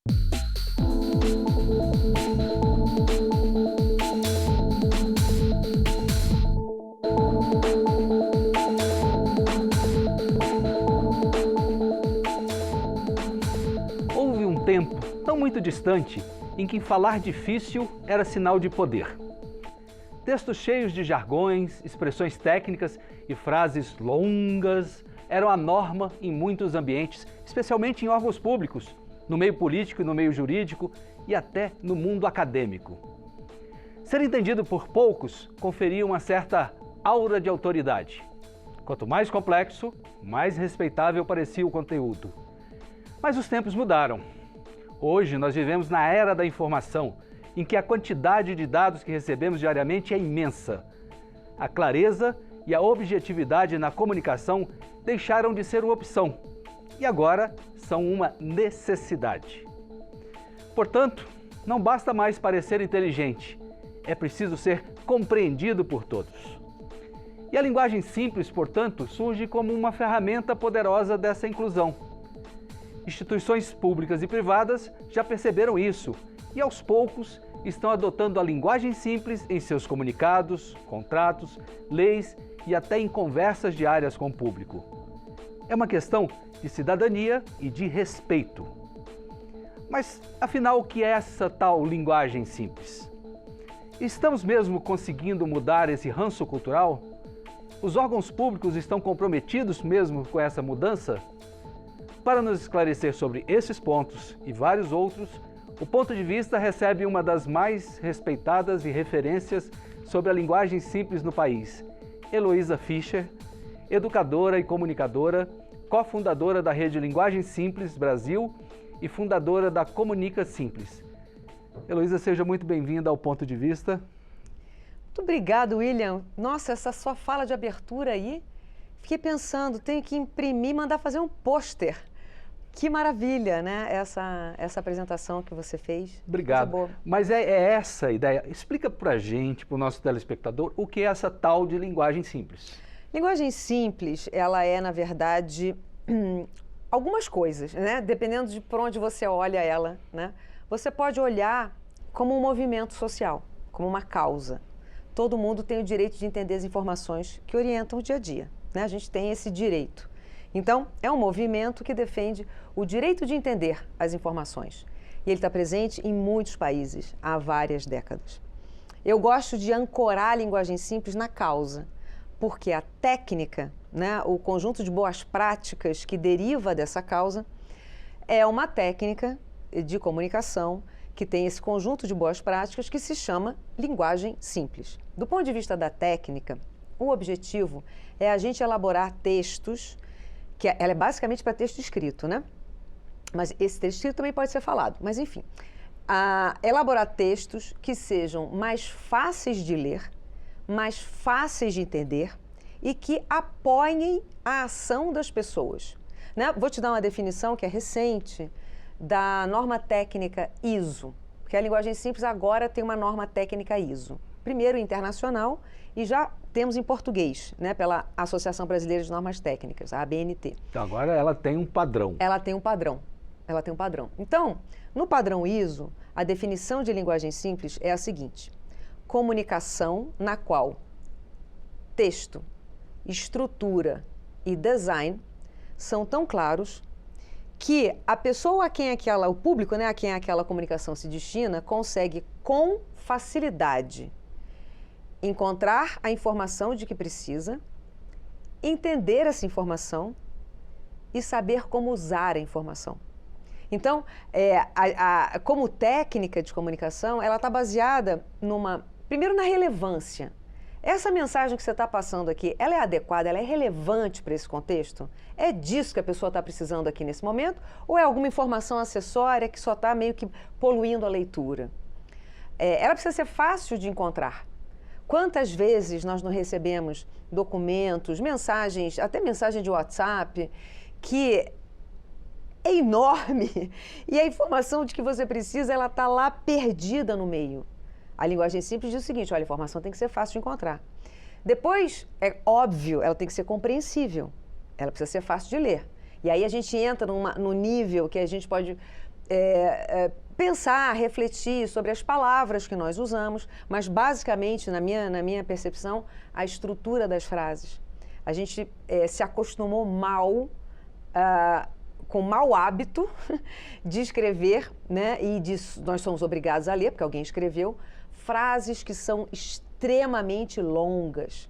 Houve um tempo, não muito distante, em que falar difícil era sinal de poder. Textos cheios de jargões, expressões técnicas e frases longas eram a norma em muitos ambientes, especialmente em órgãos públicos, no meio político e no meio jurídico e até no mundo acadêmico. Ser entendido por poucos conferia uma certa aura de autoridade. Quanto mais complexo, mais respeitável parecia o conteúdo. Mas os tempos mudaram. Hoje nós vivemos na era da informação, em que a quantidade de dados que recebemos diariamente é imensa. A clareza e a objetividade na comunicação deixaram de ser uma opção e agora são uma necessidade. Portanto, não basta mais parecer inteligente, é preciso ser compreendido por todos. E a linguagem simples, portanto, surge como uma ferramenta poderosa dessa inclusão. Instituições públicas e privadas já perceberam isso e, aos poucos, estão adotando a linguagem simples em seus comunicados, contratos, leis e até em conversas diárias com o público. É uma questão de cidadania e de respeito. Mas, afinal, o que é essa tal linguagem simples? Estamos mesmo conseguindo mudar esse ranço cultural? Os órgãos públicos estão comprometidos mesmo com essa mudança? Para nos esclarecer sobre esses pontos e vários outros, o Ponto de Vista recebe uma das mais respeitadas e referências sobre a linguagem simples no país, Heloísa Fischer, educadora e comunicadora, cofundadora da Rede Linguagem Simples Brasil e fundadora da Comunica Simples. Heloísa, seja muito bem-vinda ao Ponto de Vista. Muito obrigado, William. Nossa, essa sua fala de abertura aí, fiquei pensando, tenho que imprimir e mandar fazer um pôster. Que maravilha, né? Essa apresentação que você fez. Obrigado. Mas é essa a ideia. Explica pra gente, pro nosso telespectador, o que é essa tal de linguagem simples. Linguagem simples, ela é, na verdade, algumas coisas, né? Dependendo de por onde você olha ela, né? Você pode olhar como um movimento social, como uma causa. Todo mundo tem o direito de entender as informações que orientam o dia a dia, né? A gente tem esse direito. Então, é um movimento que defende o direito de entender as informações. E ele está presente em muitos países há várias décadas. Eu gosto de ancorar a linguagem simples na causa, porque a técnica, né, o conjunto de boas práticas que deriva dessa causa, é uma técnica de comunicação que tem esse conjunto de boas práticas que se chama linguagem simples. Do ponto de vista da técnica, o objetivo é a gente elaborar textos que ela é basicamente para texto escrito, né? Mas esse texto escrito também pode ser falado. Mas, enfim, elaborar textos que sejam mais fáceis de ler, mais fáceis de entender e que apoiem a ação das pessoas, né? Vou te dar uma definição que é recente da norma técnica ISO, porque a linguagem simples agora tem uma norma técnica ISO. Primeiro internacional e já temos em português, né, pela Associação Brasileira de Normas Técnicas, a ABNT. Então agora ela tem um padrão. Ela tem um padrão. Então, no padrão ISO, a definição de linguagem simples é a seguinte: comunicação na qual texto, estrutura e design são tão claros que a pessoa a quem o público, né, a quem aquela comunicação se destina, consegue com facilidade encontrar a informação de que precisa, entender essa informação e saber como usar a informação. Então, como técnica de comunicação, ela está baseada primeiro na relevância. Essa mensagem que você está passando aqui, ela é adequada, ela é relevante para esse contexto? É disso que a pessoa está precisando aqui nesse momento? Ou é alguma informação acessória que só está meio que poluindo a leitura? Ela precisa ser fácil de encontrar. Quantas vezes nós não recebemos documentos, mensagens, até mensagem de WhatsApp, que é enorme e a informação de que você precisa, ela está lá perdida no meio. A linguagem simples diz o seguinte: olha, a informação tem que ser fácil de encontrar. Depois, é óbvio, ela tem que ser compreensível, ela precisa ser fácil de ler. E aí a gente entra no nível que a gente pode pensar, refletir sobre as palavras que nós usamos, mas basicamente, na minha percepção, a estrutura das frases. A gente se acostumou mal, com mau hábito de escrever, né? E nós somos obrigados a ler, porque alguém escreveu, frases que são extremamente longas.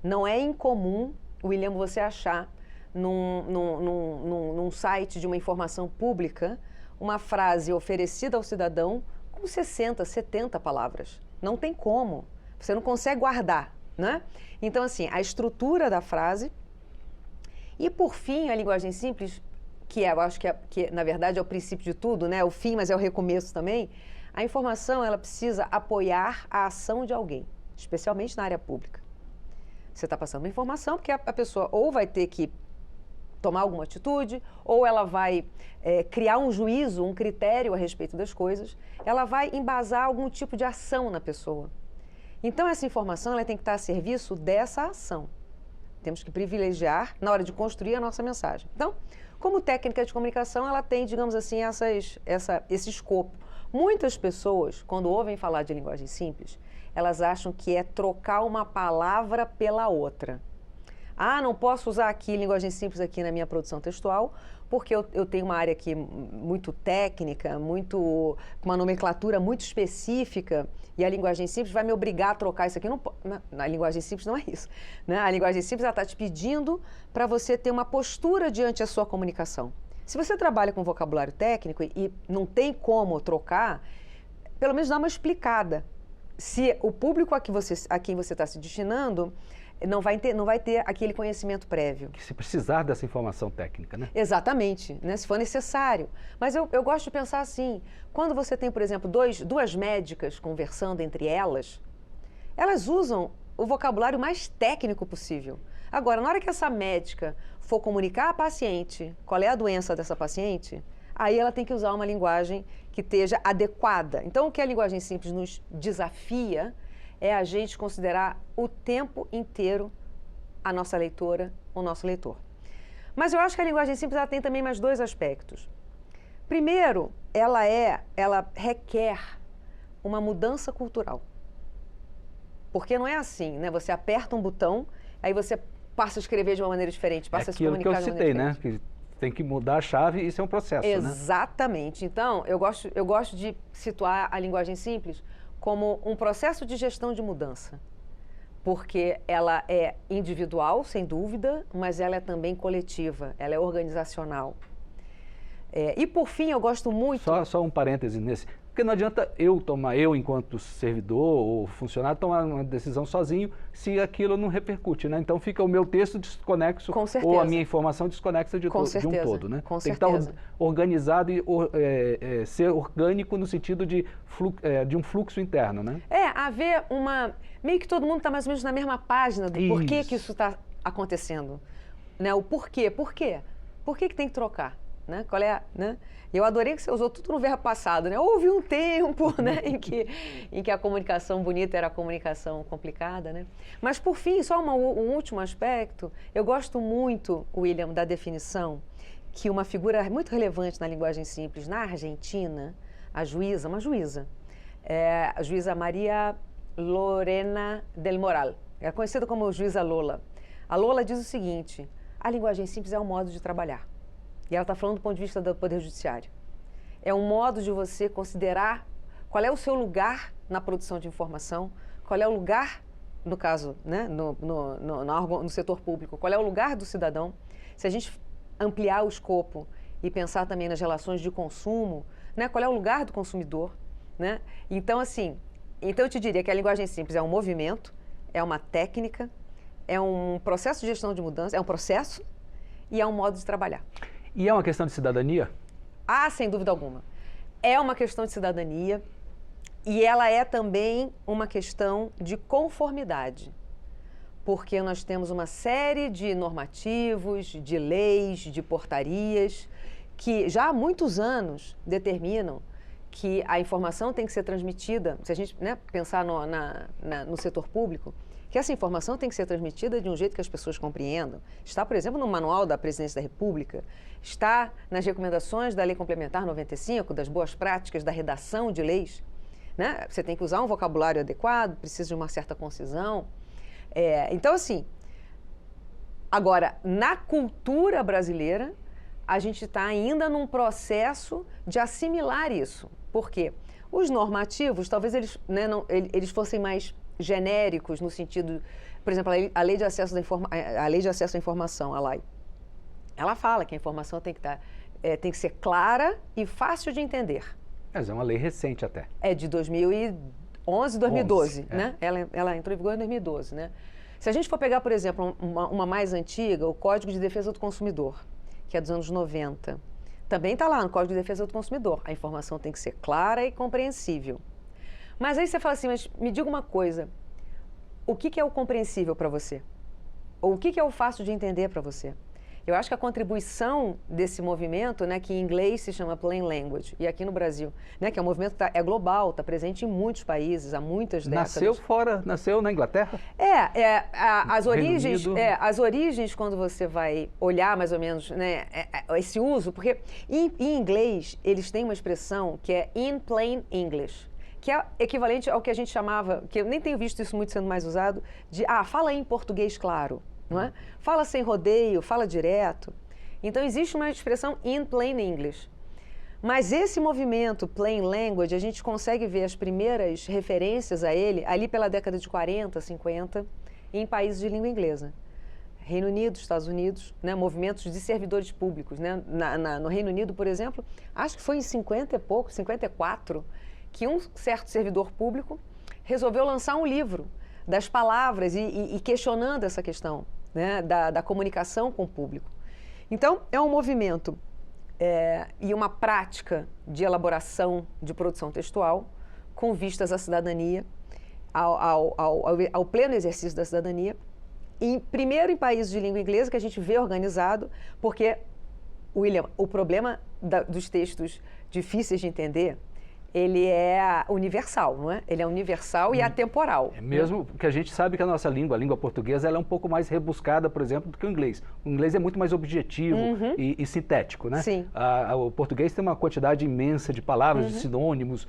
Não é incomum, William, você achar num site de uma informação pública uma frase oferecida ao cidadão com 60, 70 palavras. Não tem como. Você não consegue guardar, né? Então, assim, a estrutura da frase e, por fim, a linguagem simples, que eu acho que na verdade é o princípio de tudo, né? O fim, mas é o recomeço também. A informação, ela precisa apoiar a ação de alguém, especialmente na área pública. Você está passando uma informação porque a pessoa ou vai ter que tomar alguma atitude, ou ela vai criar um juízo, um critério a respeito das coisas, ela vai embasar algum tipo de ação na pessoa. Então, essa informação ela tem que estar a serviço dessa ação. Temos que privilegiar na hora de construir a nossa mensagem. Então, como técnica de comunicação, ela tem, digamos assim, esse escopo. Muitas pessoas, quando ouvem falar de linguagem simples, elas acham que é trocar uma palavra pela outra. Ah, não posso usar aqui linguagem simples aqui na minha produção textual, porque eu tenho uma área aqui muito técnica, com uma nomenclatura muito específica, e a linguagem simples vai me obrigar a trocar isso aqui. Na linguagem simples não é isso, né? A linguagem simples está te pedindo para você ter uma postura diante da sua comunicação. Se você trabalha com vocabulário técnico e não tem como trocar, pelo menos dá uma explicada. Se o público a quem você está se destinando não vai ter aquele conhecimento prévio. Se precisar dessa informação técnica, né? Exatamente, né? Se for necessário. Mas eu gosto de pensar assim, quando você tem, por exemplo, duas médicas conversando entre elas usam o vocabulário mais técnico possível. Agora, na hora que essa médica for comunicar à paciente qual é a doença dessa paciente, aí ela tem que usar uma linguagem que esteja adequada. Então, o que a linguagem simples nos desafia é a gente considerar o tempo inteiro a nossa leitora, o nosso leitor. Mas eu acho que a linguagem simples ela tem também mais dois aspectos. Primeiro, ela requer uma mudança cultural. Porque não é assim, né? Você aperta um botão, aí você passa a escrever de uma maneira diferente, passa a se comunicar de uma maneira diferente. Aquilo que eu citei, né? Que tem que mudar a chave e isso é um processo, Exatamente. Né? Então, eu gosto de situar a linguagem simples como um processo de gestão de mudança, porque ela é individual, sem dúvida, mas ela é também coletiva, ela é organizacional. E, por fim, eu gosto muito... Só um parêntese nesse, porque não adianta eu enquanto servidor ou funcionário, tomar uma decisão sozinho se aquilo não repercute, né? Então fica o meu texto desconexo ou a minha informação desconexa de um todo, né? Com Tem certeza. que estar organizado e ser orgânico no sentido de um fluxo interno, né? Haver meio que todo mundo está mais ou menos na mesma página do porquê que isso está acontecendo. Né? O porquê. Por quê? Por que tem que trocar? Né? Qual é, né? Eu adorei que você usou tudo no verbo passado, né? Houve um tempo, né, em que a comunicação bonita era a comunicação complicada, né? Mas, por fim, só um último aspecto, eu gosto muito, William, da definição que uma figura muito relevante na linguagem simples, na Argentina, a juíza Maria Lorena del Moral, é conhecida como juíza Lola. A Lola diz o seguinte: a linguagem simples é um modo de trabalhar. E ela está falando do ponto de vista do Poder Judiciário. É um modo de você considerar qual é o seu lugar na produção de informação, qual é o lugar, no caso, né, no setor público, qual é o lugar do cidadão. Se a gente ampliar o escopo e pensar também nas relações de consumo, né, qual é o lugar do consumidor, né? Então, assim, eu te diria que a linguagem simples é um movimento, é uma técnica, é um processo de gestão de mudança, é um processo e é um modo de trabalhar. E é uma questão de cidadania? Sem dúvida alguma. É uma questão de cidadania e ela é também uma questão de conformidade. Porque nós temos uma série de normativos, de leis, de portarias que já há muitos anos determinam que a informação tem que ser transmitida, se a gente, né, pensar no setor público, que essa informação tem que ser transmitida de um jeito que as pessoas compreendam. Está, por exemplo, no manual da Presidência da República, está nas recomendações da Lei Complementar 95, das boas práticas da redação de leis. Né? Você tem que usar um vocabulário adequado, precisa de uma certa concisão. Então, assim, agora, na cultura brasileira, a gente está ainda num processo de assimilar isso. Por quê? Os normativos, talvez eles, né, eles fossem mais genéricos no sentido, por exemplo, a Lei de Acesso à Informação, a LAI, ela fala que a informação tem que ser clara e fácil de entender. Mas é uma lei recente até. É de 2011, 2012, né? Ela entrou em vigor em 2012, né? Se a gente for pegar, por exemplo, uma mais antiga, o Código de Defesa do Consumidor, que é dos anos 90, também está lá no Código de Defesa do Consumidor. A informação tem que ser clara e compreensível. Mas aí você fala assim, mas me diga uma coisa, o que é o compreensível para você? Ou o que é o fácil de entender para você? Eu acho que a contribuição desse movimento, né, que em inglês se chama Plain Language, e aqui no Brasil, né, que é um movimento que é global, está presente em muitos países, há muitas décadas. Nasceu na Inglaterra? As origens, quando você vai olhar mais ou menos, né, esse uso, porque em inglês eles têm uma expressão que é in plain English, que é equivalente ao que a gente chamava, que eu nem tenho visto isso muito sendo mais usado, de, fala em português claro. Não é? Fala sem rodeio, fala direto. Então, existe uma expressão in plain English. Mas esse movimento plain language, a gente consegue ver as primeiras referências a ele ali pela década de 40, 50, em países de língua inglesa. Reino Unido, Estados Unidos, né, movimentos de servidores públicos. Né? No Reino Unido, por exemplo, acho que foi em 50 e pouco, 54, que um certo servidor público resolveu lançar um livro das palavras e questionando essa questão, né, da comunicação com o público. Então, é um movimento e uma prática de elaboração de produção textual com vistas à cidadania, ao pleno exercício da cidadania, primeiro em países de língua inglesa, que a gente vê organizado, porque, William, o problema dos textos difíceis de entender, ele é universal, não é? Ele é universal e atemporal. É mesmo que a gente sabe que a nossa língua, a língua portuguesa, ela é um pouco mais rebuscada, por exemplo, do que o inglês. O inglês é muito mais objetivo e sintético, né? Sim. O português tem uma quantidade imensa de palavras, de sinônimos,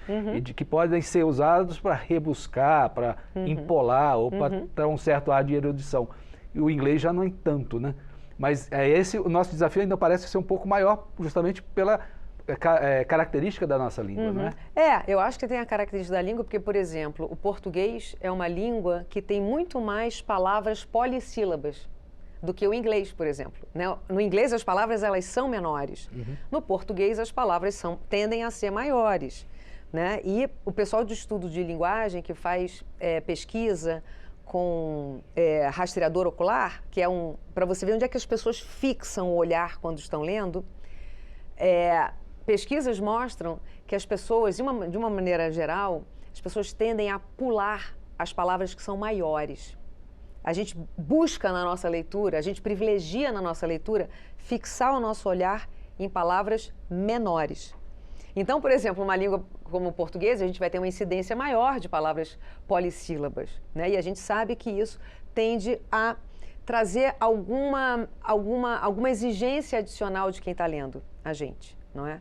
que podem ser usados para rebuscar, para empolar ou para dar um certo ar de erudição. E o inglês já não é tanto, né? Mas o nosso desafio ainda parece ser um pouco maior, justamente pela característica da nossa língua, não é? Eu acho que tem a característica da língua porque, por exemplo, o português é uma língua que tem muito mais palavras polissílabas do que o inglês, por exemplo. Né? No inglês as palavras elas são menores. No português as palavras tendem a ser maiores. Né? E o pessoal de estudo de linguagem que faz pesquisa com rastreador ocular, que é para você ver onde é que as pessoas fixam o olhar quando estão lendo, pesquisas mostram que as pessoas, de uma maneira geral, as pessoas tendem a pular as palavras que são maiores. A gente busca na nossa leitura, a gente privilegia na nossa leitura fixar o nosso olhar em palavras menores. Então, por exemplo, uma língua como o português, a gente vai ter uma incidência maior de palavras polissílabas, né? E a gente sabe que isso tende a trazer alguma exigência adicional de quem está lendo a gente, não é?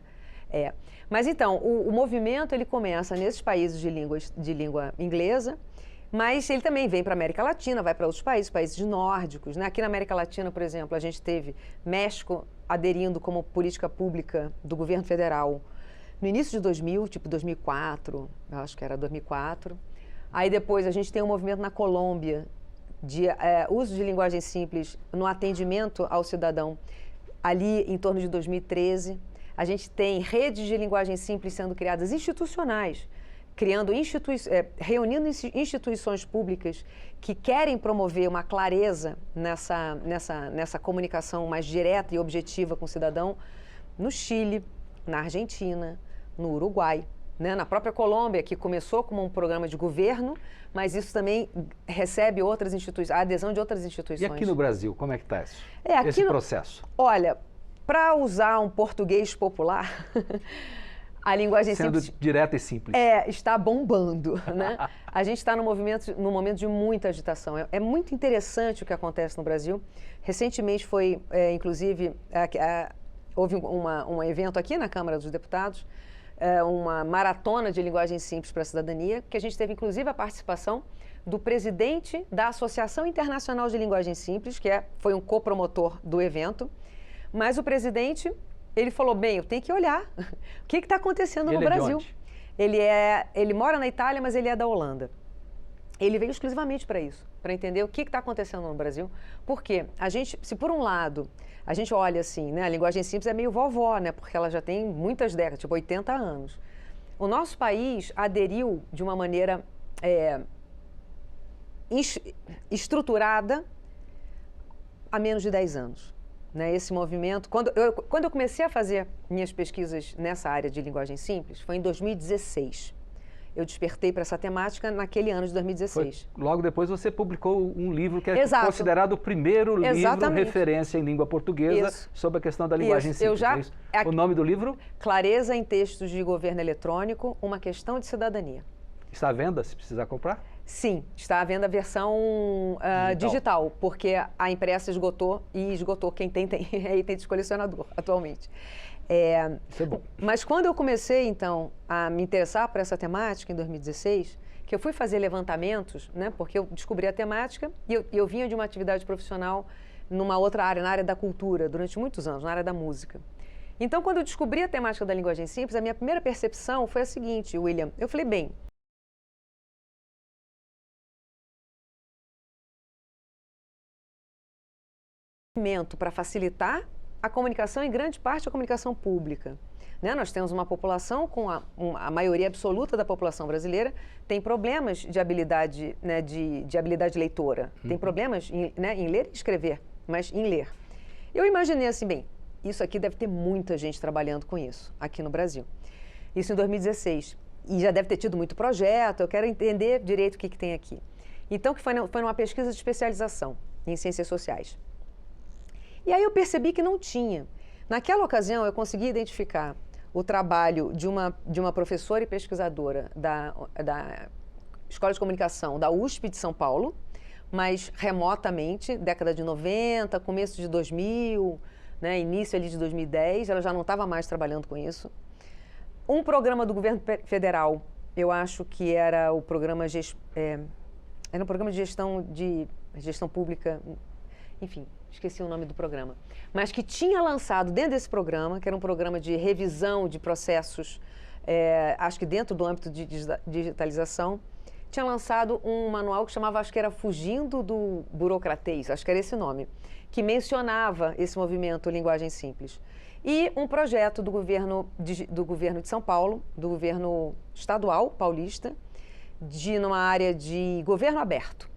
Mas então, o movimento ele começa nesses países de língua inglesa, mas ele também vem para a América Latina, vai para outros países nórdicos. Né? Aqui na América Latina, por exemplo, a gente teve México aderindo como política pública do governo federal no início de 2000, tipo 2004, eu acho que era 2004. Aí depois a gente tem um movimento na Colômbia de uso de linguagem simples no atendimento ao cidadão, ali em torno de 2013. A gente tem redes de linguagem simples sendo criadas institucionais, reunindo instituições públicas que querem promover uma clareza nessa comunicação mais direta e objetiva com o cidadão, no Chile, na Argentina, no Uruguai, né? Na própria Colômbia, que começou como um programa de governo, mas isso também recebe a adesão de outras instituições. E aqui no Brasil, como é que está isso? Esse processo? Olha, para usar um português popular, A linguagem sendo simples direta e simples. Está bombando, né? A gente está num momento de muita agitação. É muito interessante o que acontece no Brasil. Recentemente inclusive, houve um evento aqui na Câmara dos Deputados, uma maratona de linguagem simples para a cidadania, que a gente teve inclusive a participação do presidente da Associação Internacional de Linguagem Simples, foi um copromotor do evento, mas o presidente, ele falou, bem, eu tenho que olhar o que está acontecendo no Brasil. Ele mora na Itália, mas ele é da Holanda. Ele veio exclusivamente para isso, para entender o que está acontecendo no Brasil. Porque se por um lado, a gente olha assim, né, a linguagem simples é meio vovó, né, porque ela já tem muitas décadas, tipo 80 anos. O nosso país aderiu de uma maneira estruturada há menos de 10 anos. Né, esse movimento, quando eu comecei a fazer minhas pesquisas nessa área de linguagem simples, foi em 2016. Eu despertei para essa temática naquele ano de 2016. Logo depois você publicou um livro que é Exato. Considerado o primeiro livro Exatamente. referência em língua portuguesa Isso. sobre a questão da linguagem simples. O nome do livro? Clareza em Textos de Governo Eletrônico, uma questão de cidadania. Está à venda, se precisar comprar? Sim, está à venda a versão digital, porque a impressa esgotou e esgotou quem tem item de colecionador atualmente. Isso é bom. Mas quando eu comecei, então, a me interessar por essa temática, em 2016, que eu fui fazer levantamentos, né, porque eu descobri a temática e eu vinha de uma atividade profissional numa outra área, na área da cultura, durante muitos anos, na área da música. Então, quando eu descobri a temática da linguagem simples, a minha primeira percepção foi a seguinte, William, eu falei, bem, para facilitar a comunicação, em grande parte a comunicação pública. Né? Nós temos uma população a maioria absoluta da população brasileira tem problemas de habilidade, né, de habilidade leitora, tem problemas em ler e escrever, mas em ler. Eu imaginei assim, bem, isso aqui deve ter muita gente trabalhando com isso aqui no Brasil. Isso em 2016. E já deve ter tido muito projeto, eu quero entender direito o que tem aqui. Então, que foi numa pesquisa de especialização em ciências sociais. E aí eu percebi que não tinha. Naquela ocasião, eu consegui identificar o trabalho de uma professora e pesquisadora da Escola de Comunicação da USP de São Paulo, mas remotamente, década de 90, começo de 2000, né, início ali de 2010, ela já não estava mais trabalhando com isso. Um programa do governo federal, eu acho que era o programa, era um programa de gestão pública, enfim, esqueci o nome do programa, mas que tinha lançado dentro desse programa, que era um programa de revisão de processos, acho que dentro do âmbito de digitalização, tinha lançado um manual que chamava, acho que era Fugindo do Burocratês, acho que era esse nome, que mencionava esse movimento Linguagem Simples. E um projeto do governo de São Paulo, do governo estadual paulista, numa área de governo aberto.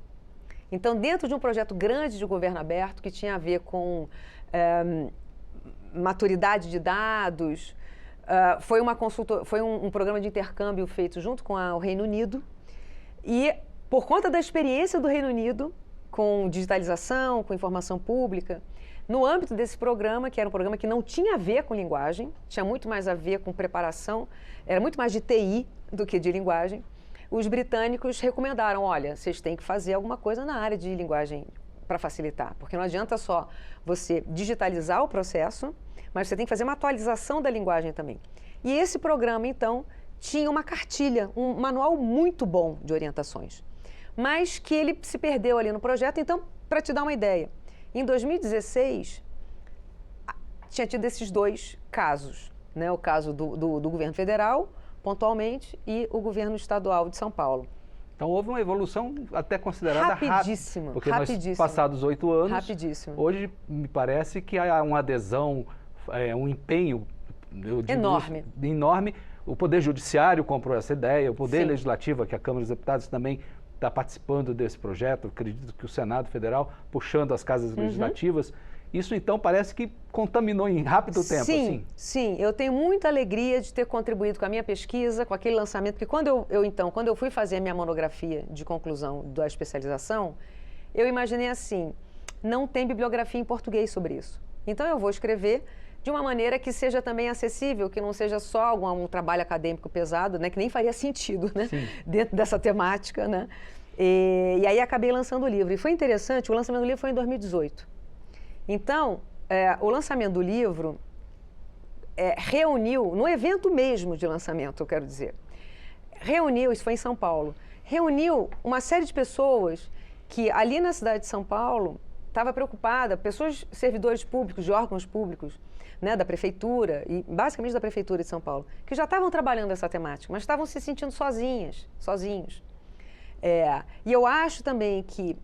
Então, dentro de um projeto grande de governo aberto, que tinha a ver com maturidade de dados, foi um programa de intercâmbio feito junto com o Reino Unido. E, por conta da experiência do Reino Unido, com digitalização, com informação pública, no âmbito desse programa, que era um programa que não tinha a ver com linguagem, tinha muito mais a ver com preparação, era muito mais de TI do que de linguagem, os britânicos recomendaram, olha, vocês têm que fazer alguma coisa na área de linguagem para facilitar, porque não adianta só você digitalizar o processo, mas você tem que fazer uma atualização da linguagem também. E esse programa, então, tinha uma cartilha, um manual muito bom de orientações, mas que ele se perdeu ali no projeto. Então, para te dar uma ideia, em 2016, tinha tido esses dois casos, né? O caso do governo federal, pontualmente, e o governo estadual de São Paulo. Então houve uma evolução até considerada rapidíssima, porque nós, passados 8 anos, hoje me parece que há uma adesão, um empenho enorme. O Poder Judiciário comprou essa ideia, o Poder Legislativo, que a Câmara dos Deputados também está participando desse projeto, acredito que o Senado Federal puxando as casas legislativas. Isso, então, parece que contaminou em rápido tempo, assim? Sim. Eu tenho muita alegria de ter contribuído com a minha pesquisa, com aquele lançamento, porque quando eu fui fazer a minha monografia de conclusão da especialização, eu imaginei assim, não tem bibliografia em português sobre isso. Então, eu vou escrever de uma maneira que seja também acessível, que não seja só um trabalho acadêmico pesado, né, que nem faria sentido, né, dentro dessa temática, né. E aí acabei lançando o livro. E foi interessante, o lançamento do livro foi em 2018. Então, o lançamento do livro reuniu, no evento mesmo de lançamento, eu quero dizer, reuniu, isso foi em São Paulo, reuniu uma série de pessoas que ali na cidade de São Paulo estava preocupada, pessoas, servidores públicos, de órgãos públicos, né, da prefeitura, e basicamente da prefeitura de São Paulo, que já estavam trabalhando essa temática, mas estavam se sentindo sozinhos. E eu acho também que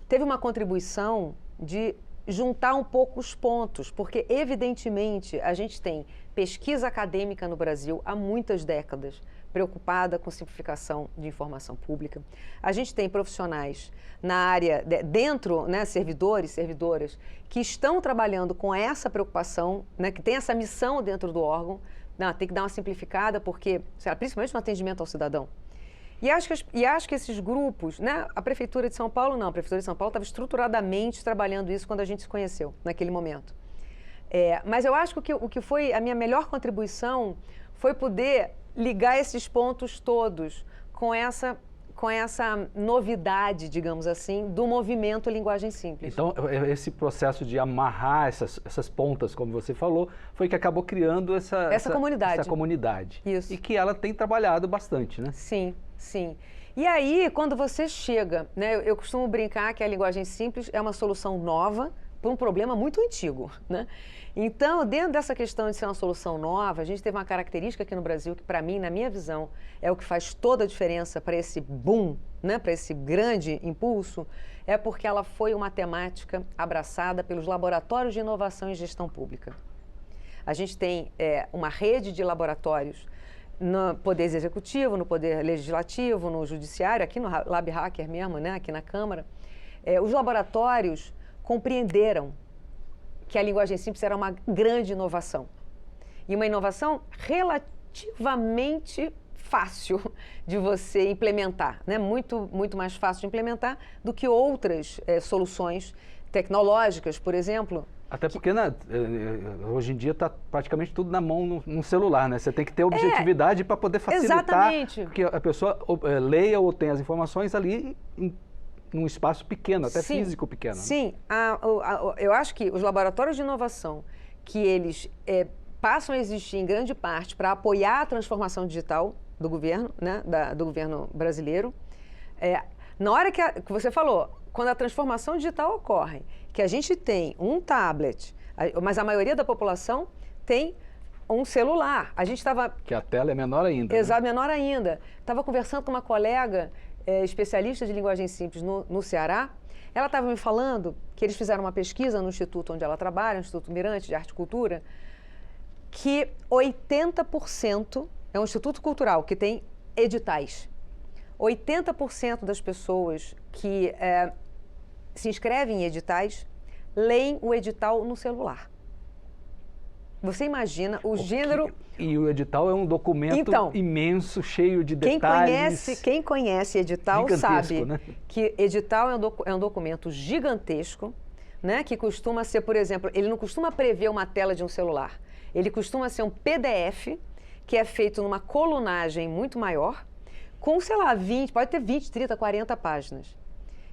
teve uma contribuição de juntar um pouco os pontos, porque evidentemente a gente tem pesquisa acadêmica no Brasil há muitas décadas, preocupada com simplificação de informação pública. A gente tem profissionais na área, dentro, né, servidores, servidoras, que estão trabalhando com essa preocupação, né, que tem essa missão dentro do órgão. Não, tem que dar uma simplificada, porque, principalmente no atendimento ao cidadão. E acho que esses grupos, né, a Prefeitura de São Paulo não, a Prefeitura de São Paulo estava estruturadamente trabalhando isso quando a gente se conheceu, naquele momento. Mas eu acho que o que foi a minha melhor contribuição foi poder ligar esses pontos todos com essa novidade, digamos assim, do movimento Linguagem Simples. Então, esse processo de amarrar essas pontas, como você falou, foi que acabou criando essa comunidade. Isso. E que ela tem trabalhado bastante, né? Sim, sim. E aí, quando você chega, né, eu costumo brincar que a Linguagem Simples é uma solução nova para um problema muito antigo, né? Então, dentro dessa questão de ser uma solução nova, a gente teve uma característica aqui no Brasil que, para mim, na minha visão, é o que faz toda a diferença para esse boom, né, para esse grande impulso, é porque ela foi uma temática abraçada pelos laboratórios de inovação e gestão pública. A gente tem uma rede de laboratórios no Poder Executivo, no Poder Legislativo, no Judiciário, aqui no Lab Hacker mesmo, né, aqui na Câmara. Os laboratórios compreenderam que a linguagem simples era uma grande inovação. E uma inovação relativamente fácil de você implementar, né? Muito mais fácil de implementar do que outras soluções tecnológicas, por exemplo. Até porque hoje em dia está praticamente tudo na mão no celular, né? Você tem que ter objetividade para poder facilitar que a pessoa leia ou tenha as informações ali num espaço pequeno, até físico pequeno. Sim, eu acho que os laboratórios de inovação, que eles passam a existir em grande parte para apoiar a transformação digital do governo, né, do governo brasileiro, na hora que você falou, quando a transformação digital ocorre, que a gente tem um tablet, mas a maioria da população tem um celular. A gente estava... Que a tela é menor ainda. Exato, né? Menor ainda. Estava conversando com uma colega especialista de linguagem simples no Ceará. Ela estava me falando que eles fizeram uma pesquisa no instituto onde ela trabalha, no Instituto Mirante de Arte e Cultura, que 80% é um instituto cultural que tem editais. 80% das pessoas que se inscrevem em editais leem o edital no celular. Você imagina o gênero... E o edital é um documento imenso, cheio de detalhes. Quem conhece edital sabe, né, que edital é um documento gigantesco, né, que costuma ser, por exemplo, ele não costuma prever uma tela de um celular. Ele costuma ser um PDF que é feito numa colunagem muito maior, com, sei lá, pode ter 20, 30, 40 páginas.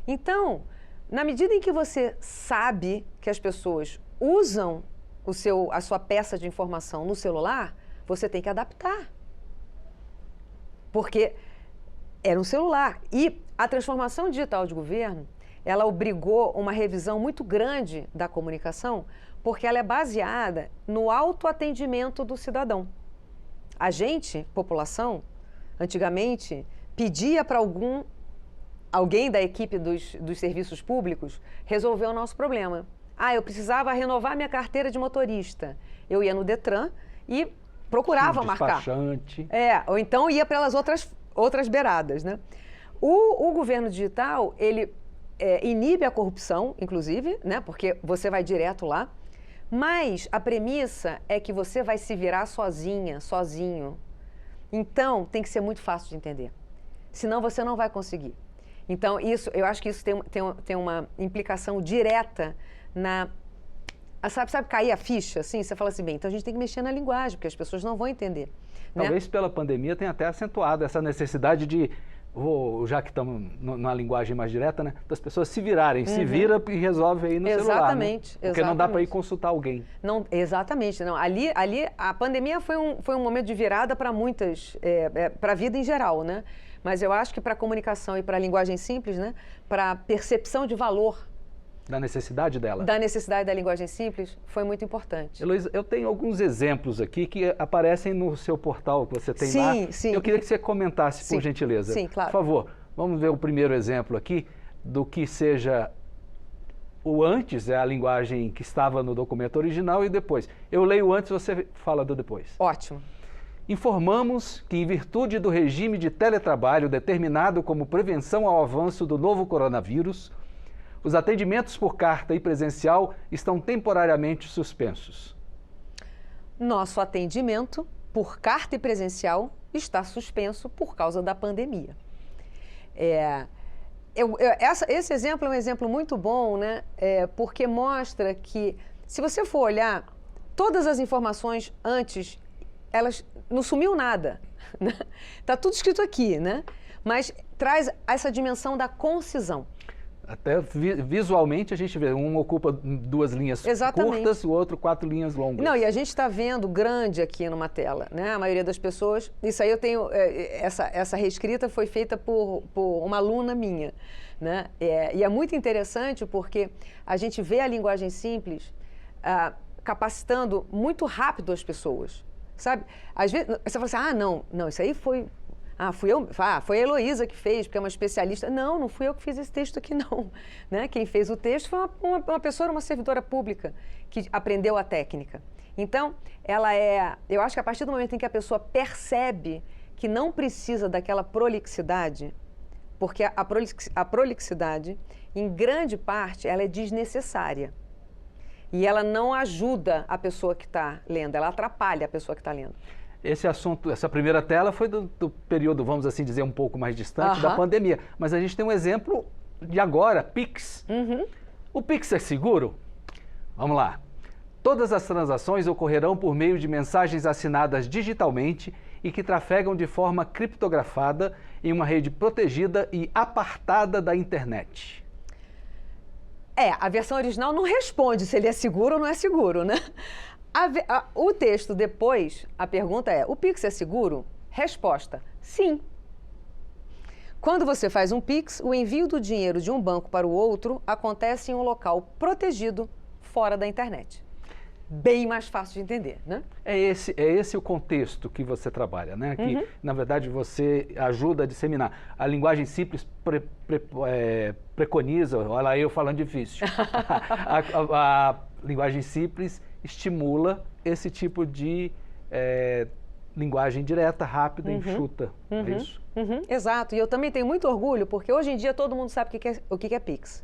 Então, na medida em que você sabe que as pessoas usam a sua peça de informação no celular, você tem que adaptar. Porque era um celular. E a transformação digital de governo, ela obrigou uma revisão muito grande da comunicação, porque ela é baseada no autoatendimento do cidadão. A gente, população, antigamente, pedia para alguém da equipe dos serviços públicos resolver o nosso problema. Eu precisava renovar minha carteira de motorista. Eu ia no Detran e procurava marcar. Despachante. Ou então ia pelas outras beiradas, né? O governo digital, ele inibe a corrupção, inclusive, né? Porque você vai direto lá. Mas a premissa é que você vai se virar sozinho. Então, tem que ser muito fácil de entender. Senão, você não vai conseguir. Então, eu acho que isso tem uma implicação direta sabe cair a ficha, assim? Você fala assim, bem, então a gente tem que mexer na linguagem, porque as pessoas não vão entender. Né? Talvez pela pandemia tenha até acentuado essa necessidade de, já que estamos numa linguagem mais direta, né, das pessoas se virarem, se vira e resolve aí no celular, né? Porque não dá para ir consultar alguém. Não, exatamente, não. Ali a pandemia foi um momento de virada para muitas, para a vida em geral, né? Mas eu acho que para a comunicação e para a linguagem simples, né, para a percepção de valor da necessidade dela. Da necessidade da linguagem simples, foi muito importante. Heloísa, eu tenho alguns exemplos aqui que aparecem no seu portal que você tem lá. Sim. Eu queria que você comentasse, por gentileza. Sim, claro. Por favor, vamos ver o primeiro exemplo aqui do que seja o antes, é a linguagem que estava no documento original, e depois. Eu leio antes, você fala do depois. Ótimo. Informamos que, em virtude do regime de teletrabalho determinado como prevenção ao avanço do novo coronavírus, os atendimentos por carta e presencial estão temporariamente suspensos. Nosso atendimento por carta e presencial está suspenso por causa da pandemia. Esse exemplo é um exemplo muito bom, né? Porque mostra que, se você for olhar, todas as informações antes, elas não sumiu nada. Né? Tá tudo escrito aqui, né? Mas traz essa dimensão da concisão. Até visualmente a gente vê, um ocupa 2 linhas curtas, o outro 4 linhas longas. Não, e a gente está vendo grande aqui numa tela, né? A maioria das pessoas, isso aí eu tenho, essa reescrita foi feita por uma aluna minha, né? E é muito interessante porque a gente vê a linguagem simples capacitando muito rápido as pessoas, sabe? Às vezes você fala assim, não, isso aí foi... foi a Heloísa que fez, porque é uma especialista. Não fui eu que fiz esse texto aqui, não. Né? Quem fez o texto foi uma pessoa, uma servidora pública, que aprendeu a técnica. Então, eu acho que a partir do momento em que a pessoa percebe que não precisa daquela prolixidade, porque a prolixidade, em grande parte, ela é desnecessária. E ela não ajuda a pessoa que está lendo, ela atrapalha a pessoa que está lendo. Esse assunto, essa primeira tela foi do período, vamos assim dizer, um pouco mais distante da pandemia. Mas a gente tem um exemplo de agora, Pix. O Pix é seguro? Vamos lá. Todas as transações ocorrerão por meio de mensagens assinadas digitalmente e que trafegam de forma criptografada em uma rede protegida e apartada da internet. A versão original não responde se ele é seguro ou não é seguro, né? O texto depois, a pergunta é, o Pix é seguro? Resposta, sim. Quando você faz um Pix, o envio do dinheiro de um banco para o outro acontece em um local protegido fora da internet. Bem mais fácil de entender, né? É esse o contexto que você trabalha, né? Que, na verdade, você ajuda a disseminar. A linguagem simples preconiza, olha lá eu falando difícil. A linguagem simples estimula esse tipo de linguagem direta, rápida, enxuta. É isso? Exato. E eu também tenho muito orgulho, porque hoje em dia todo mundo sabe o que é Pix.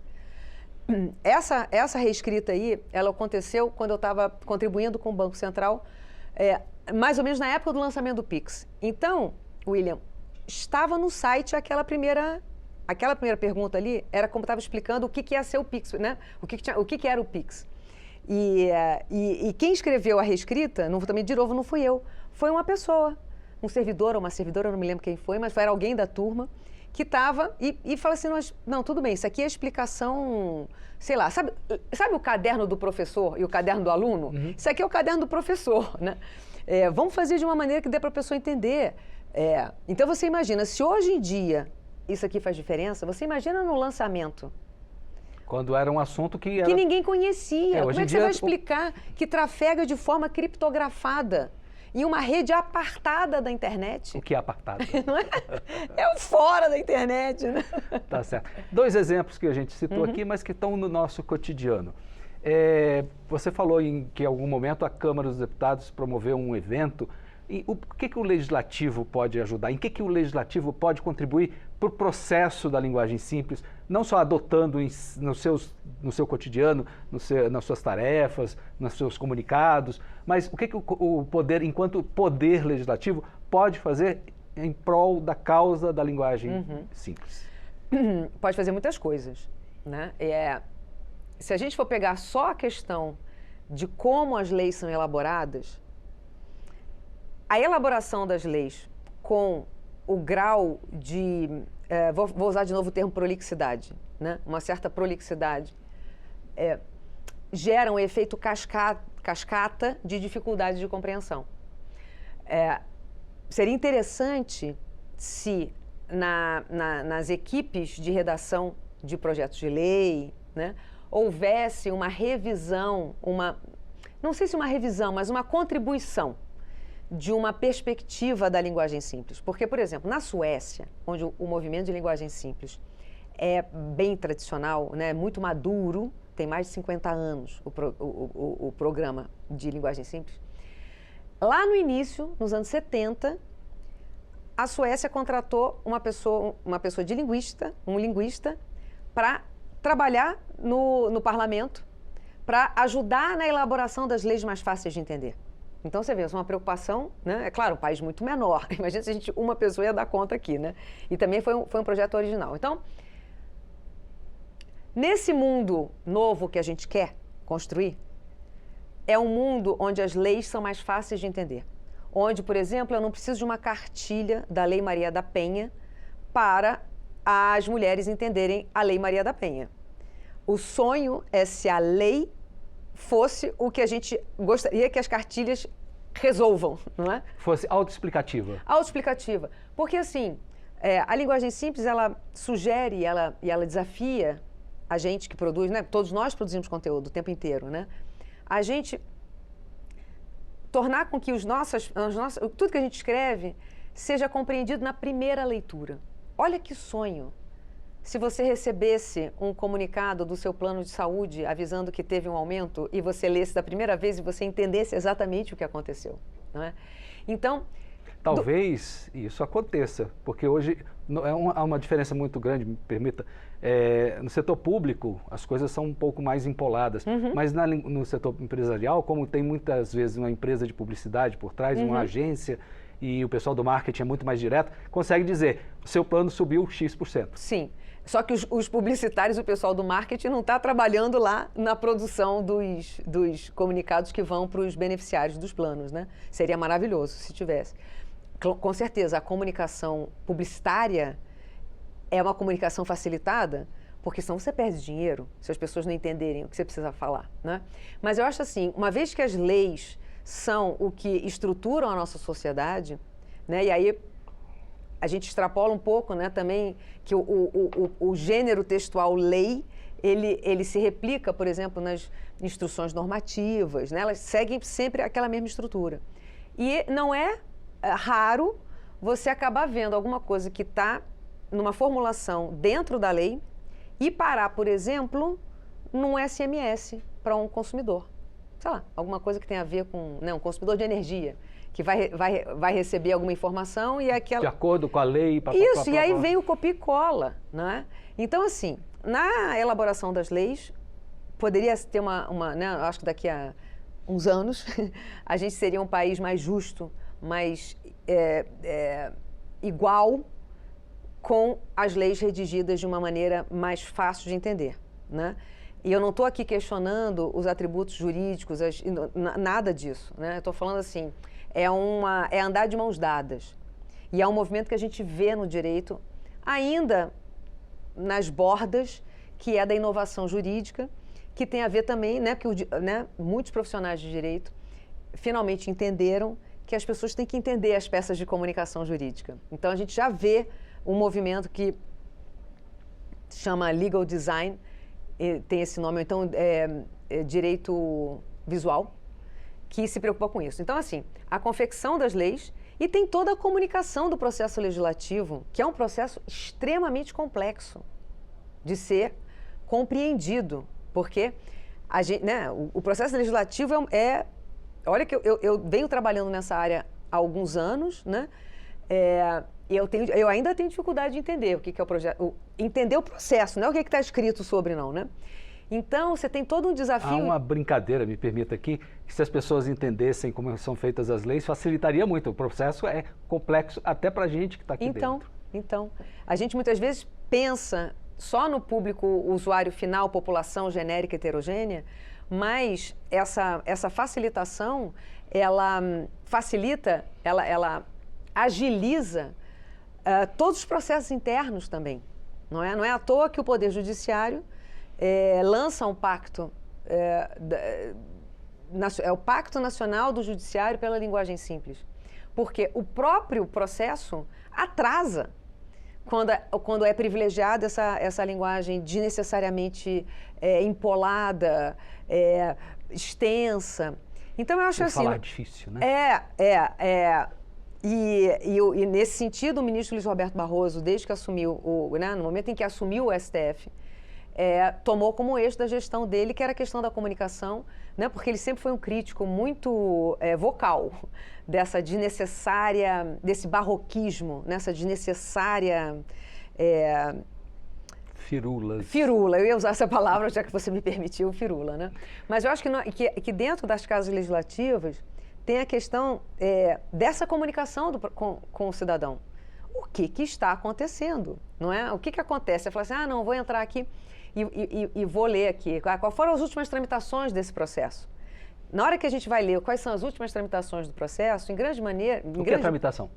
Essa reescrita aí, ela aconteceu quando eu estava contribuindo com o Banco Central, mais ou menos na época do lançamento do Pix. Então, William, estava no site aquela primeira pergunta ali, era como estava explicando o que ia ser o Pix, né? O que era o Pix. E quem escreveu a reescrita, também de novo não fui eu, foi uma pessoa, um servidor ou uma servidora, eu não me lembro quem foi, mas era alguém da turma, que estava e falou assim, não, tudo bem, isso aqui é explicação, sei lá, sabe o caderno do professor e o caderno do aluno? Isso aqui é o caderno do professor, né? Vamos fazer de uma maneira que dê para a pessoa entender. Então você imagina, se hoje em dia isso aqui faz diferença, você imagina no lançamento. Quando era um assunto que ninguém conhecia. Como é que você vai explicar que trafega de forma criptografada em uma rede apartada da internet? O que é apartada? Não é? É o fora da internet, né? Tá certo. 2 exemplos que a gente citou aqui, mas que estão no nosso cotidiano. Você falou que em algum momento a Câmara dos Deputados promoveu um evento. E o que o Legislativo pode ajudar? Em que o Legislativo pode contribuir para o processo da linguagem simples, não só adotando no seu cotidiano, nas suas tarefas, nos seus comunicados, mas o que o poder, enquanto poder legislativo, pode fazer em prol da causa da linguagem simples? Pode fazer muitas coisas, né? Se a gente for pegar só a questão de como as leis são elaboradas, a elaboração das leis com o grau de, vou usar de novo o termo prolixidade, né? Uma certa prolixidade, gera um efeito cascata de dificuldade de compreensão. Seria interessante se nas equipes de redação de projetos de lei, né, houvesse uma revisão, não sei se uma revisão, mas uma contribuição de uma perspectiva da linguagem simples. Porque, por exemplo, na Suécia, onde o movimento de linguagem simples é bem tradicional, né, muito maduro, tem mais de 50 anos o programa de linguagem simples. Lá no início, nos anos 70, a Suécia contratou uma pessoa de linguista, um linguista, para trabalhar no parlamento, para ajudar na elaboração das leis mais fáceis de entender. Então, você vê, isso é uma preocupação, né? É claro, um país muito menor. Imagina se uma pessoa ia dar conta aqui, né? E também foi um projeto original. Então, nesse mundo novo que a gente quer construir, é um mundo onde as leis são mais fáceis de entender. Onde, por exemplo, eu não preciso de uma cartilha da Lei Maria da Penha para as mulheres entenderem a Lei Maria da Penha. O sonho é se a lei fosse o que a gente gostaria que as cartilhas resolvam, não é? Fosse autoexplicativa. Autoexplicativa. Porque, assim, a linguagem simples, ela sugere e ela desafia a gente que produz, né? Todos nós produzimos conteúdo o tempo inteiro, né? A gente tornar com que tudo que a gente escreve seja compreendido na primeira leitura. Olha que sonho! Se você recebesse um comunicado do seu plano de saúde avisando que teve um aumento e você lesse da primeira vez e você entendesse exatamente o que aconteceu, não é? Então, talvez isso aconteça, porque hoje há uma diferença muito grande, me permita. No setor público, as coisas são um pouco mais empoladas, mas no setor empresarial, como tem muitas vezes uma empresa de publicidade por trás, uma agência, e o pessoal do marketing é muito mais direto, consegue dizer, o seu plano subiu X%. Sim, só que os publicitários, o pessoal do marketing não está trabalhando lá na produção dos comunicados que vão para os beneficiários dos planos, né? Seria maravilhoso se tivesse. Com certeza, a comunicação publicitária é uma comunicação facilitada, porque senão você perde dinheiro se as pessoas não entenderem o que você precisa falar, né? Mas eu acho assim, uma vez que as leis são o que estruturam a nossa sociedade, né? E aí a gente extrapola um pouco, né, também que o gênero textual lei, ele se replica, por exemplo, nas instruções normativas, né? Elas seguem sempre aquela mesma estrutura. E não é raro você acabar vendo alguma coisa que está numa formulação dentro da lei e parar, por exemplo, num SMS para um consumidor. Sei lá, alguma coisa que tem a ver com, né, um consumidor de energia, que vai receber alguma informação e aquela... De acordo com a lei... Isso, e aí vem o copia e cola, não é? Então, assim, na elaboração das leis, poderia ter né, acho que daqui a uns anos, a gente seria um país mais justo, mais igual, com as leis redigidas de uma maneira mais fácil de entender, né? E eu não estou aqui questionando os atributos jurídicos, nada disso, né? Eu estou falando assim, é andar de mãos dadas. E é um movimento que a gente vê no direito, ainda nas bordas, que é da inovação jurídica, que tem a ver também, né, que muitos profissionais de direito finalmente entenderam que as pessoas têm que entender as peças de comunicação jurídica. Então, a gente já vê um movimento que chama Legal Design, tem esse nome, então, direito visual, que se preocupa com isso. Então, assim, a confecção das leis e tem toda a comunicação do processo legislativo, que é um processo extremamente complexo de ser compreendido, porque a gente, né, o processo legislativo olha que eu venho trabalhando nessa área há alguns anos, né? Eu ainda tenho dificuldade de entender o que é o projeto, entender o processo, não é o que está escrito sobre, não, né? Então, você tem todo um desafio... Há uma brincadeira, me permita aqui, que se as pessoas entendessem como são feitas as leis, facilitaria muito. O processo é complexo até para a gente que está aqui dentro. Então, a gente muitas vezes pensa só no público usuário final, população genérica heterogênea, mas essa facilitação, ela facilita, ela agiliza todos os processos internos também. Não é à toa que o Poder Judiciário lança um pacto, é o Pacto Nacional do Judiciário pela Linguagem Simples, porque o próprio processo atrasa quando é privilegiada essa linguagem desnecessariamente empolada, extensa. Então, eu acho assim... falar difícil, né? E nesse sentido, o ministro Luiz Roberto Barroso, desde que assumiu, no momento em que assumiu o STF, tomou como eixo da gestão dele, que era a questão da comunicação, né, porque ele sempre foi um crítico muito vocal desse barroquismo, nessa desnecessária... Firula, eu ia usar essa palavra, já que você me permitiu, firula, né? Mas eu acho que dentro das casas legislativas tem a questão dessa comunicação com o cidadão. O que está acontecendo, não é? O que acontece? Você fala assim, não, vou entrar aqui e vou ler aqui. Quais foram as últimas tramitações desse processo? Na hora que a gente vai ler quais são as últimas tramitações do processo, em grande maneira... O que é tramitação?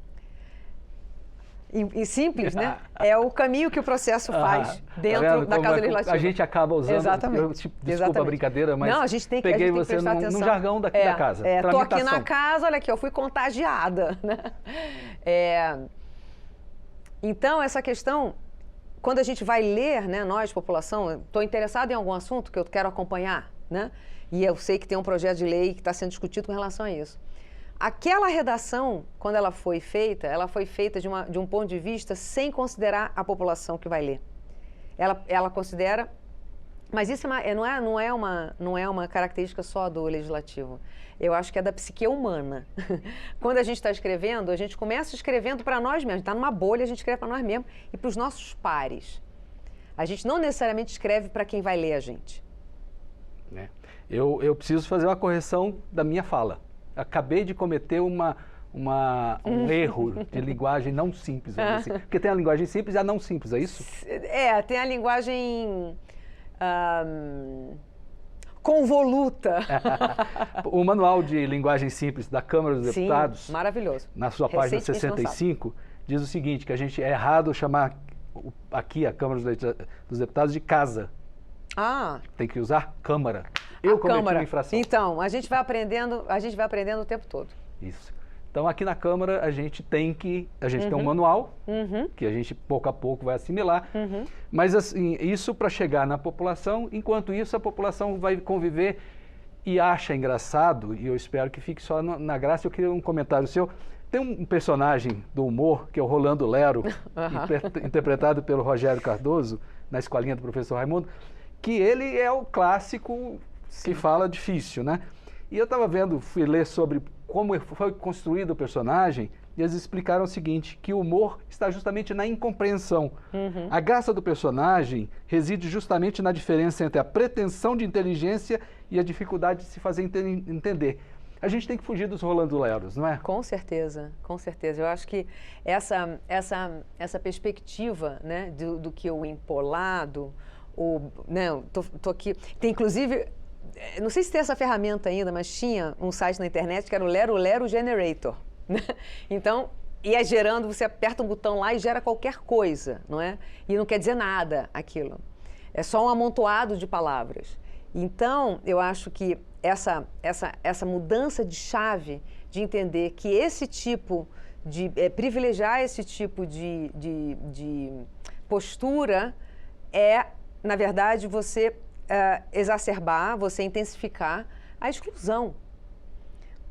E simples, né? É o caminho que o processo faz dentro da Casa Legislativa. A gente acaba usando... Exatamente. Desculpa a brincadeira, mas não, a gente tem que você num jargão daqui da casa. Estou aqui na casa, olha aqui, eu fui contagiada. Né? Então, essa questão, quando a gente vai ler, né, nós, população, estou interessado em algum assunto que eu quero acompanhar, né? E eu sei que tem um projeto de lei que está sendo discutido com relação a isso. Aquela redação, quando ela foi feita de um ponto de vista sem considerar a população que vai ler. Ela considera... Mas isso não é uma característica só do legislativo. Eu acho que é da psique humana. Quando a gente está escrevendo, a gente começa escrevendo para nós mesmos. A gente está numa bolha, a gente escreve para nós mesmos e para os nossos pares. A gente não necessariamente escreve para quem vai ler a gente. Eu preciso fazer uma correção da minha fala. Acabei de cometer um erro de linguagem não simples, vamos dizer assim. Porque tem a linguagem simples e a não simples, é isso? Tem a linguagem convoluta. O Manual de Linguagem Simples da Câmara dos Deputados, maravilhoso. Na sua página 65, diz o seguinte, que é errado chamar aqui a Câmara dos Deputados de casa. Tem que usar Câmara. Eu cometi uma infração. Então, a gente vai aprendendo o tempo todo. Isso. Então, aqui na Câmara, a gente tem um manual, que a gente, pouco a pouco, vai assimilar. Mas, assim, isso para chegar na população, enquanto isso, a população vai conviver e acha engraçado, e eu espero que fique só na graça. Eu queria um comentário seu. Tem um personagem do humor, que é o Rolando Lero, interpretado pelo Rogério Cardoso, na Escolinha do Professor Raimundo, que ele é o clássico que fala difícil, né? E eu fui ler sobre como foi construído o personagem, e eles explicaram o seguinte, que o humor está justamente na incompreensão. A graça do personagem reside justamente na diferença entre a pretensão de inteligência e a dificuldade de se fazer entender. A gente tem que fugir dos Rolando Leros, não é? Com certeza, com certeza. Eu acho que essa perspectiva, né, do que o empolado, tô aqui... Tem, inclusive... Não sei se tem essa ferramenta ainda, mas tinha um site na internet que era o Lero Generator. Né? Então, ia gerando, você aperta um botão lá e gera qualquer coisa, não é? E não quer dizer nada aquilo. É só um amontoado de palavras. Então, eu acho que essa mudança de chave, de entender que esse tipo de... privilegiar esse tipo de postura na verdade, você... exacerbar, você intensificar a exclusão.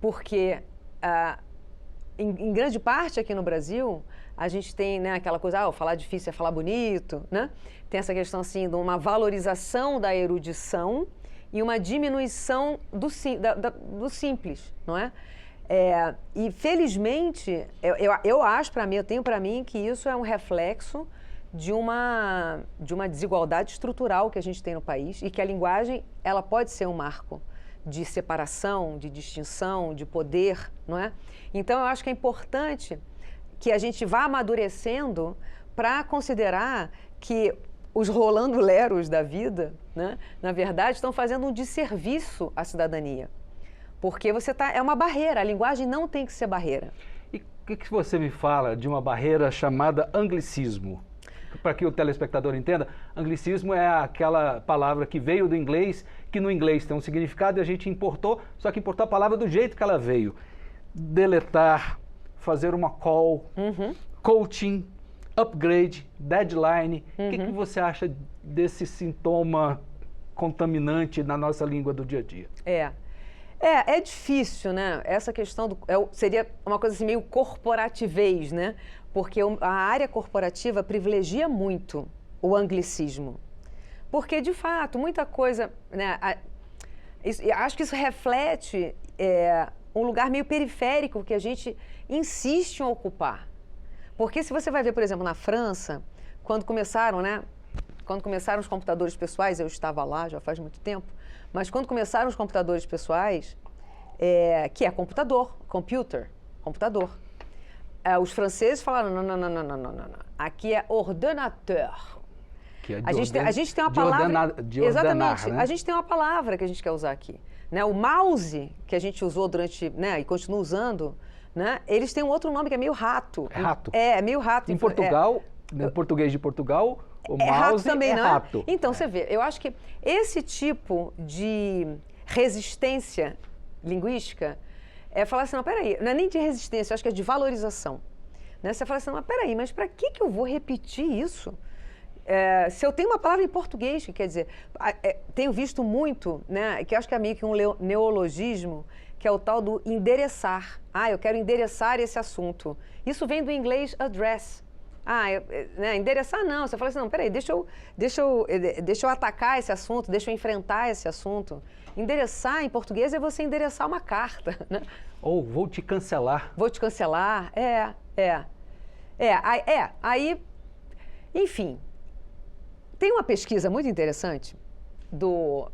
Porque, em grande parte aqui no Brasil, a gente tem, né, aquela coisa, falar difícil é falar bonito, né? Tem essa questão assim, de uma valorização da erudição e uma diminuição do simples, não é? E, felizmente, eu acho para mim, eu tenho para mim que isso é um reflexo de uma desigualdade estrutural que a gente tem no país e que a linguagem, ela pode ser um marco de separação, de distinção, de poder, não é? Então, eu acho que é importante que a gente vá amadurecendo para considerar que os Rolando Leros da vida, né, na verdade, estão fazendo um desserviço à cidadania. Porque é uma barreira, a linguagem não tem que ser barreira. E o que você me fala de uma barreira chamada anglicismo? Para que o telespectador entenda, anglicismo é aquela palavra que veio do inglês, que no inglês tem um significado e a gente importou, só que importou a palavra do jeito que ela veio. Deletar, fazer uma call, coaching, upgrade, deadline. O que você acha desse sintoma contaminante na nossa língua do dia a dia? É difícil, né? Essa questão seria uma coisa assim meio corporativez, né? Porque a área corporativa privilegia muito o anglicismo. Porque, de fato, muita coisa, né? Acho que isso reflete um lugar meio periférico que a gente insiste em ocupar. Porque se você vai ver, por exemplo, na França, quando começaram, né? Quando começaram os computadores pessoais, eu estava lá já faz muito tempo, mas quando começaram os computadores pessoais, que é computador, computador. Os franceses falaram, não. Aqui é ordinateur. Que é a gente tem uma palavra... de ordenar, exatamente. Né? A gente tem uma palavra que a gente quer usar aqui. Né? O mouse, que a gente usou durante, né, e continua usando, né? Eles têm um outro nome que é meio rato. É rato? É meio rato. Em Portugal, no português de Portugal, o mouse rato também, não é? rato. Então, você vê, eu acho que esse tipo de resistência linguística é falar assim, não, peraí, não é nem de resistência, eu acho que é de valorização. Né? Você fala assim, não, peraí, mas para que eu vou repetir isso? Se eu tenho uma palavra em português, que quer dizer, tenho visto muito, né, que eu acho que é meio que um neologismo, que é o tal do endereçar. Eu quero endereçar esse assunto. Isso vem do inglês address. Né, endereçar não, você fala assim, não, peraí, deixa eu atacar esse assunto, deixa eu enfrentar esse assunto. Endereçar em português é você endereçar uma carta, né? Ou vou te cancelar. Vou te cancelar, aí, enfim, tem uma pesquisa muito interessante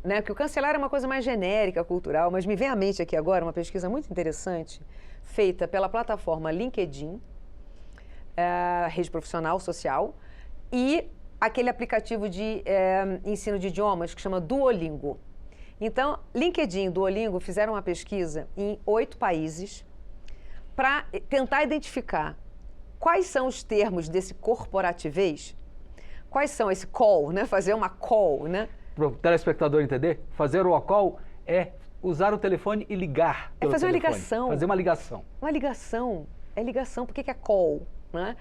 né, que o cancelar é uma coisa mais genérica, cultural, mas me vem à mente aqui agora uma pesquisa muito interessante, feita pela plataforma LinkedIn, rede profissional social, e aquele aplicativo de ensino de idiomas que chama Duolingo. Então, LinkedIn e Duolingo fizeram uma pesquisa em 8 países para tentar identificar quais são os termos desse corporativez, quais são esse call, né? Fazer uma call, né? Para o telespectador entender, fazer o call é usar o telefone e ligar pelo fazer telefone. Uma ligação. Fazer uma ligação. Uma ligação. É ligação. Por que é call? Né?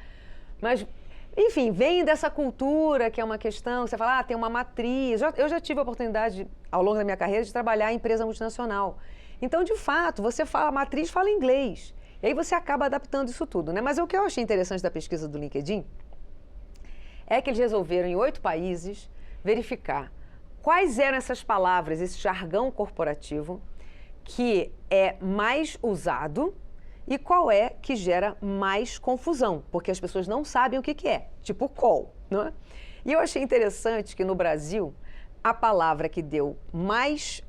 Mas, enfim, vem dessa cultura que é uma questão, você fala, tem uma matriz. Eu já tive a oportunidade, ao longo da minha carreira, de trabalhar em empresa multinacional. Então, de fato, você fala, a matriz fala inglês. E aí você acaba adaptando isso tudo, né? Mas o que eu achei interessante da pesquisa do LinkedIn é que eles resolveram, em 8 países, verificar quais eram essas palavras, esse jargão corporativo, que é mais usado e qual é que gera mais confusão, porque as pessoas não sabem o que é, tipo call, não é? E eu achei interessante que no Brasil, a palavra que deu mais,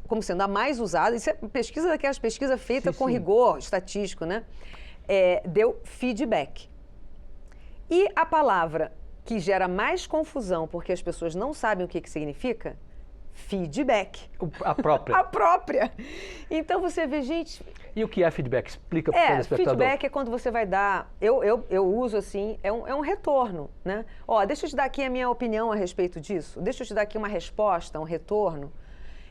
como sendo a mais usada, isso é pesquisa daquelas pesquisas feitas com rigor estatístico, né? Deu feedback. E a palavra que gera mais confusão, porque as pessoas não sabem o que significa, feedback. A própria. A própria. Então você vê, gente... E o que é feedback? Explica para o telespectador. Feedback é quando você vai dar... Eu uso assim, é um retorno, né? Deixa eu te dar aqui a minha opinião a respeito disso. Deixa eu te dar aqui uma resposta, um retorno.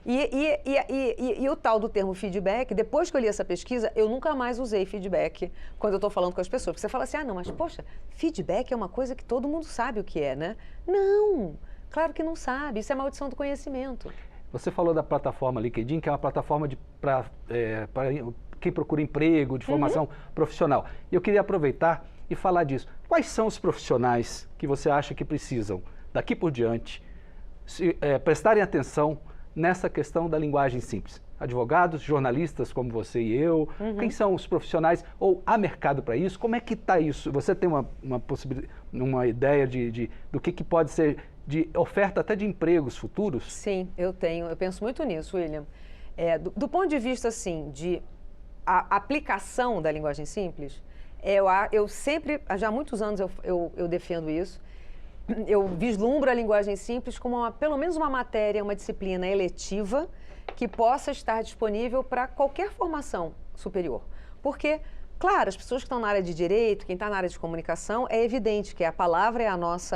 E o tal do termo feedback, depois que eu li essa pesquisa, eu nunca mais usei feedback quando eu estou falando com as pessoas. Porque você fala assim, não, mas poxa, feedback é uma coisa que todo mundo sabe o que é, né? Não, claro que não sabe, isso é maldição do conhecimento. Você falou da plataforma LinkedIn, que é uma plataforma para quem procura emprego, de formação profissional. E eu queria aproveitar e falar disso. Quais são os profissionais que você acha que precisam, daqui por diante, prestarem atenção nessa questão da linguagem simples? Advogados, jornalistas como você e eu, quem são os profissionais, ou há mercado para isso? Como é que está isso? Você tem uma ideia do que pode ser de oferta até de empregos futuros? Sim, eu tenho. Eu penso muito nisso, William. Do ponto de vista, assim, de a aplicação da linguagem simples, eu sempre, já há muitos anos eu defendo isso, eu vislumbro a linguagem simples como pelo menos uma matéria, uma disciplina eletiva que possa estar disponível para qualquer formação superior. Porque, claro, as pessoas que estão na área de direito, quem está na área de comunicação, é evidente que a palavra é o nosso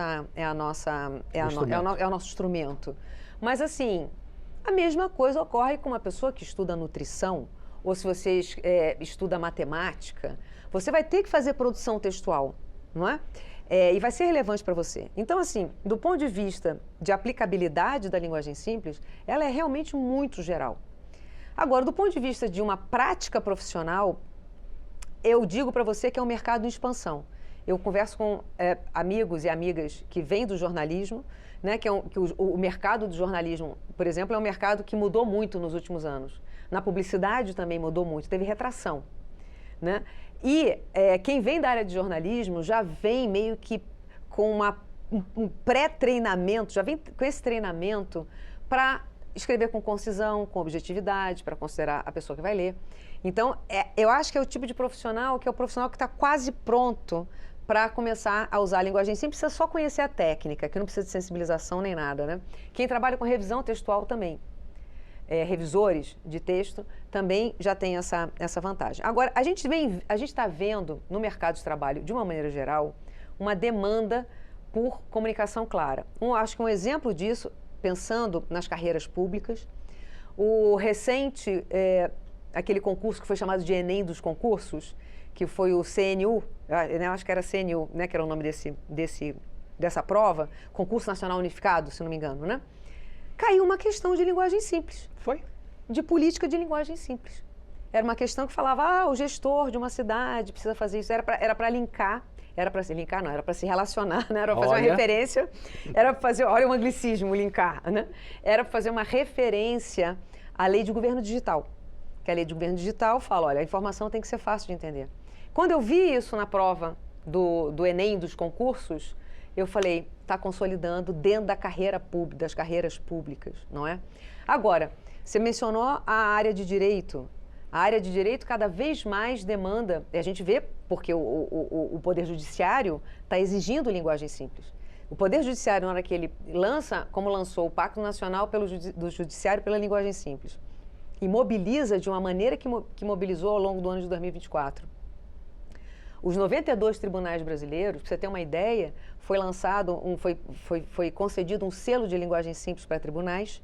instrumento. Mas, assim, a mesma coisa ocorre com uma pessoa que estuda nutrição, ou se você estuda matemática, você vai ter que fazer produção textual, não é? E vai ser relevante para você. Então, assim, do ponto de vista de aplicabilidade da linguagem simples, ela é realmente muito geral. Agora, do ponto de vista de uma prática profissional, eu digo para você que é um mercado em expansão. Eu converso com amigos e amigas que vêm do jornalismo, né, que o mercado do jornalismo, por exemplo, é um mercado que mudou muito nos últimos anos. Na publicidade também mudou muito, teve retração, né? E quem vem da área de jornalismo já vem meio que com um pré-treinamento, já vem com esse treinamento para escrever com concisão, com objetividade, para considerar a pessoa que vai ler. Então, eu acho que é o tipo de profissional que é o profissional que está quase pronto para começar a usar a linguagem simples, precisa só conhecer a técnica, que não precisa de sensibilização nem nada, né? Quem trabalha com revisão textual também. Revisores de texto também já tem essa vantagem. Agora, a gente está vendo no mercado de trabalho, de uma maneira geral, uma demanda por comunicação clara. Acho que um exemplo disso, pensando nas carreiras públicas, o recente, aquele concurso que foi chamado de Enem dos concursos, que foi o CNU, acho que era CNU, né, que era o nome dessa prova, Concurso Nacional Unificado, se não me engano, né? Caiu uma questão de linguagem simples. Foi? De política de linguagem simples. Era uma questão que falava, o gestor de uma cidade precisa fazer isso. Era para linkar, era para se linkar, não, era para se relacionar, né? Era para fazer uma referência, era para fazer, olha o anglicismo, linkar, né? Era para fazer uma referência à lei de governo digital. Que a lei de governo digital fala, olha, a informação tem que ser fácil de entender. Quando eu vi isso na prova do Enem, dos concursos, eu falei, está consolidando dentro das carreiras públicas, não é? Agora, você mencionou a área de direito. A área de direito cada vez mais demanda, e a gente vê porque o Poder Judiciário está exigindo linguagem simples. O Poder Judiciário, na hora que ele lança, como lançou o Pacto Nacional do Judiciário pela Linguagem Simples, e mobiliza de uma maneira que mobilizou ao longo do ano de 2024. Os 92 tribunais brasileiros, para você ter uma ideia, foi lançado, foi concedido um selo de linguagem simples para tribunais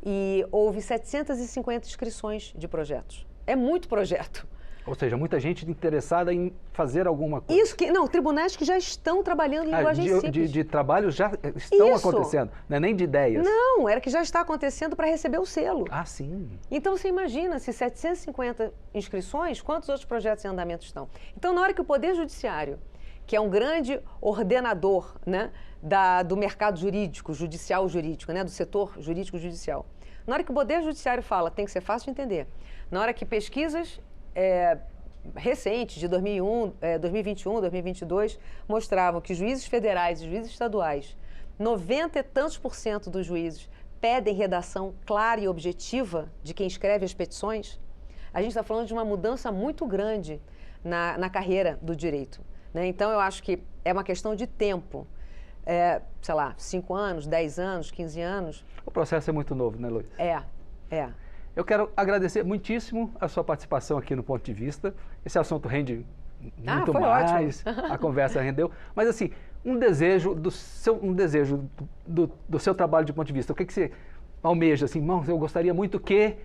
e houve 750 inscrições de projetos. É muito projeto. Ou seja, muita gente interessada em fazer alguma coisa. Tribunais que já estão trabalhando em linguagem simples. De trabalhos já estão acontecendo, não é nem de ideias. Não, era que já está acontecendo para receber o selo. Ah, sim. Então, você imagina, se 750 inscrições, quantos outros projetos em andamento estão? Então, na hora que o Poder Judiciário, que é um grande ordenador, né, do mercado judicial-jurídico, né, do setor jurídico-judicial, na hora que o Poder Judiciário fala, tem que ser fácil de entender. Na hora que pesquisas recentes, de 2021, 2022, mostravam que juízes federais e juízes estaduais, 90 e tantos % dos juízes pedem redação clara e objetiva de quem escreve as petições, a gente está falando de uma mudança muito grande na carreira do direito, né? Então, eu acho que é uma questão de tempo. 5 anos, 10 anos, 15 anos. O processo é muito novo, né, Luiz? É. Eu quero agradecer muitíssimo a sua participação aqui no Ponto de Vista. Esse assunto rende muito mais, ótimo. A conversa rendeu. Mas, assim, um desejo do seu trabalho de ponto de vista. O que você almeja, assim, eu gostaria muito que,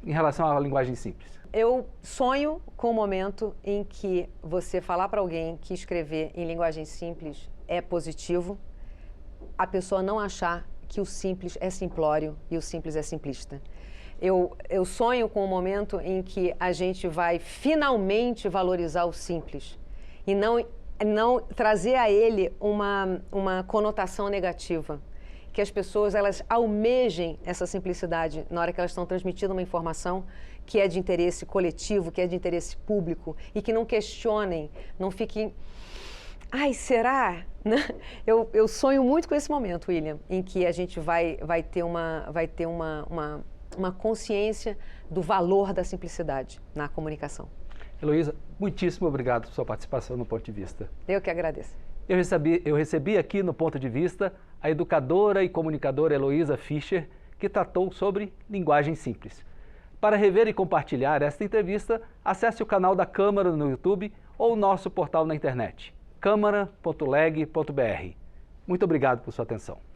em relação à linguagem simples? Eu sonho com o momento em que você falar para alguém que escrever em linguagem simples é positivo, a pessoa não achar que o simples é simplório e o simples é simplista. Eu sonho com o momento em que a gente vai finalmente valorizar o simples e não trazer a ele uma conotação negativa. Que as pessoas elas almejem essa simplicidade na hora que elas estão transmitindo uma informação que é de interesse coletivo, que é de interesse público e que não questionem, não fiquem... Ai, será? Eu sonho muito com esse momento, William, em que a gente vai ter uma consciência do valor da simplicidade na comunicação. Heloísa, muitíssimo obrigado por sua participação no Ponto de Vista. Eu que agradeço. Eu recebi aqui no Ponto de Vista a educadora e comunicadora Heloísa Fischer, que tratou sobre linguagem simples. Para rever e compartilhar esta entrevista, acesse o canal da Câmara no YouTube ou o nosso portal na internet, câmara.leg.br. Muito obrigado por sua atenção.